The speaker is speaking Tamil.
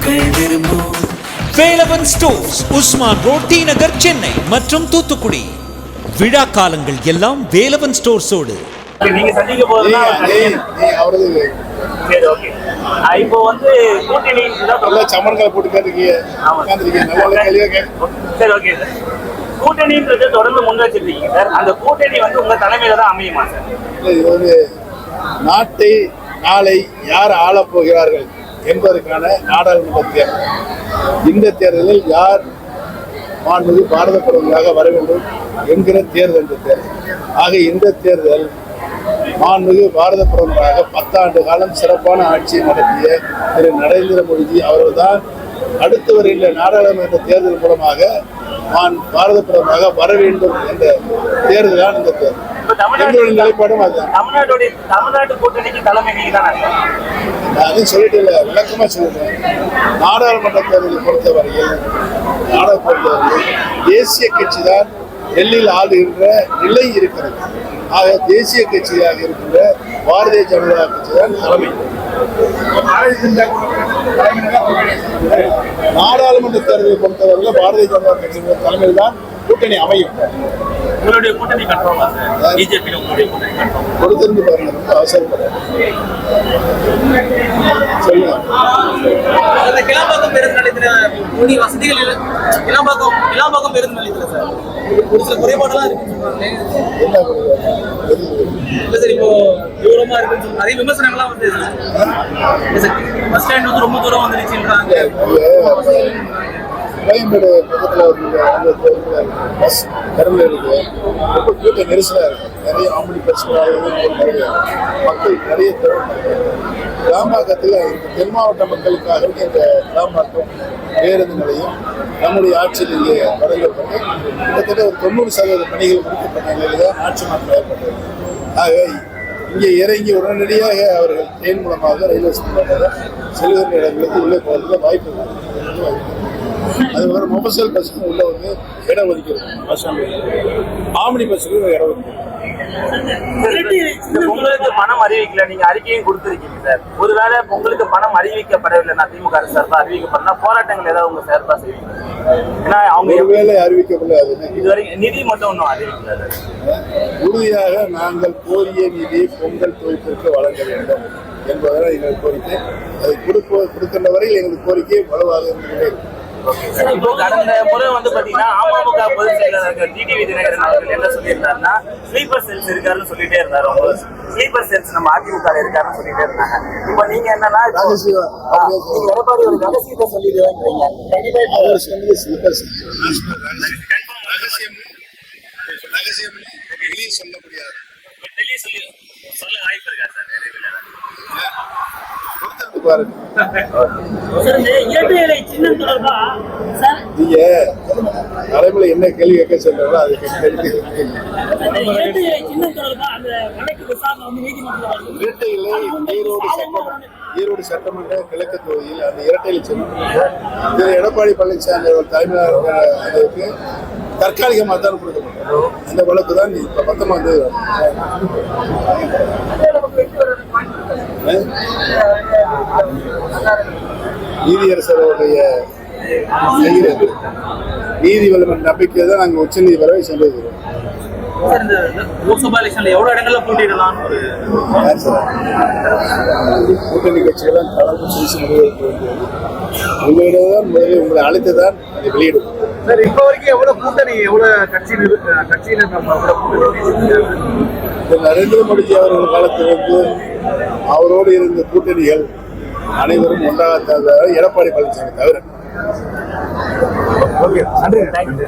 மக்கள் விரும்பும் Velavan stores, Usman road, T Nagar, Chennai மற்றும் தூத்துக்குடி. விழா காலங்கள் எல்லாம் வேலவன் ஸ்டோர்ஸோடு. நீங்க சந்திக்க போதுதான் இப்போ வந்து கூட்டணி சமன்களை போட்டு சரி ஓகே சார். கூட்டணின்றது தொடர்ந்து முன் வச்சிருக்கீங்க சார். அந்த கூட்டணி வந்து உங்க தலைமையில தான் அமையுமா சார்? இது ஒரு நாட்டை நாளை யார் ஆளப் போகிறார்கள் என்பதற்கான நாடாளுமன்ற தேர்தல். இந்த தேர்தலில் யார் மாண்புமிகு பாரத பிரதமராக வர வேண்டும் என்கிற தேர்தல் இந்த தேர்தல். ஆக இந்த தேர்தல் மாண்புமிகு பாரத பிரதமராக 10 ஆண்டு காலம் சிறப்பான ஆட்சியை நடத்திய திரு நரேந்திர மோடிஜி அவர்கள்தான் அடுத்து வருகின்ற நாடாளுமன்ற தேர்தல் மூலமாக பாரத பிரதமராக வர வேண்டும் என்ற தேர்தல் தான் இந்த தேர்தல். நிலைப்பாடும் அதுதான். தமிழ்நாட்டு கூட்டணிக்கு தலைமை நீங்க தான். அதையும் சொல்லிட்டு இல்லை, விளக்கமா சொல்லிட்டேன். நாடாளுமன்ற தேர்தலை பொறுத்தவரையில் தேசிய கட்சி தான் டெல்லியில் ஆளுகின்ற நிலை இருக்கிறது. ஆக தேசிய கட்சியாக இருக்கின்ற பாரதிய ஜனதா கட்சி தான் தலைமை. நாடாளுமன்ற தேர்தலை பொறுத்தவரையில் பாரதிய ஜனதா கட்சியின் தலைமையில் தான் கூட்டணி அமையும். உங்களுடைய கூட்டணி கண்ட்ரோலா சார்? பிஜேபி உங்களுடைய கூட்டணி கண்ட்ரோல் பொறுத்திருந்து பாருங்க, ரொம்ப அவசரப்படாது. சொல்லுங்க. அந்த கிளாம்பாக்கம் பேருந்து நிலையத்தில் வசதிகள் இல்லை. கிளாம்பாக்கம் பேருந்து நிலையத்தில் சார் ஒரு சில குறைபாடெல்லாம் இருக்குன்னு சொல்றாங்க. இல்லை சார், இப்போ தூரமா இருக்குன்னு சொல்லுங்க. நிறைய விமர்சனங்கள்லாம் வந்து பஸ் ஸ்டாண்ட் வந்து ரொம்ப தூரம் வந்துருச்சுன்றாங்க. கோயம்பேடு பக்கத்தில் பஸ் டெர்மினல் இருக்குது. ரொம்ப கூட்ட நெரிசலாக இருக்குது. நிறைய ஆம்பளை பஸ்ஸாக மக்கள் நிறைய கிளாம்பாக்கத்தில் இந்த தென் மாவட்ட மக்களுக்காக இந்த கிளாம்பாக்கம் பேருந்து நிலையம் நம்முடைய ஆட்சியில் இங்கே வழங்கப்பட்டு கிட்டத்தட்ட ஒரு 90% பணிகள் முடிக்கப்பட்ட நிலையில் தான் ஆட்சி மாற்றம் ஏற்பட்டது. ஆக இங்கே இறங்கி உடனடியாக அவர்கள் ட்ரெயின் மூலமாக ரயில்வே ஸ்டேஷன் செல்கின்ற இடங்களுக்கு உள்ளே போகிறதுக்கு வாய்ப்பு இருக்குது. அது ஒரு மொபைல் பஸ்ஸுக்கு உள்ள வந்து இடம் ஒதுக்கிறது. பஸ் ஆம்னி பஸ்ஸுக்கு இடம் ஒதுக்கிறது. பொங்கலுக்கு பணம் அறிவிக்கல, நீங்க அறிக்கையும் கொடுத்திருக்கீங்க சார். ஒருவேளை பொங்கலுக்கு பணம் அறிவிக்கப்படவில்லை, திமுக சார்பா அறிவிக்கப்படனா போராட்டங்கள் ஏதாவது உங்க சார்பா செய்வீங்க? ஏன்னா அவங்க ஒருவேளை அறிவிக்கப்படாது. இதுவரை நிதி மட்டும் ஒன்றும் அறிவிக்கல. உறுதியாக நாங்கள் கோரிய நிதி பொங்கல் தொகுப்பிற்கு வழங்க வேண்டும் என்பதனால் எங்கள் கோரிக்கை. அதை கொடுக்கின்ற வரையில் எங்களுக்கு கோரிக்கை வலுவாக இருந்தது. இப்போ கடந்த முறை வந்து பாத்தீங்கன்னா அமமுக பொதுச் செயலாளர் டிடிவி தினகரன் அவர்கள் என்ன சொல்லியிருந்தாருன்னா ஸ்லீப்பர் செல்ஸ் இருக்காருன்னு சொல்லிட்டே இருந்தாரு. அவங்க ஸ்லீப்பர் செல்ஸ் நம்ம அதிமுக இருக்காருன்னு சொல்லிட்டே இருந்தாங்க. இப்போ நீங்க என்னன்னா எடப்பாடி ஒரு ரகசியத்தை சொல்லிடுவேன்றீங்க. சொல்ல முடியாது. சொல்ல வாய்ப்பு இருக்கா சார்? நீங்க தலைமையில என்ன கேள்வி கேட்க சொல்றீங்களோ அது ஈரோடு சட்டமன்ற கிழக்கு தொகுதியில் அந்த இரட்டையிலை சின்னம் எடப்பாடி பழனிசாமி தலைமையாக தற்காலிகமாக தான் கொடுக்கப்பட்டது. அந்த வழக்கு தான் இப்ப 19ஆம் தேதி நீதியரசருடைய நீதி வலிமை நம்பிக்கை தான் நாங்கள் உச்ச நீதிமன்றம் வரை சென்றிருக்கிறோம். லோக்சபா எலெக்ஷன்ல எவ்வளவு இடங்கள்ல போட்டியிடலாம்? கூட்டணி கட்சிகளாம் கலந்து பேசி முடிவெடுக்க வேண்டியது உங்களிடம் தான். முதலில் உங்களை அழைத்துதான் அதை வெளியிடும். சார், இப்போ வரைக்கும் எவ்வளவு கூட்டணி, எவ்வளவு கட்சியில நரேந்திர மோடிஜி அவர்கள் காலத்திலிருந்து அவரோடு இருந்த கூட்டணிகள் அனைவரும் ஒன்றாக எடப்பாடி பழனிசாமி தவிர. நன்றி.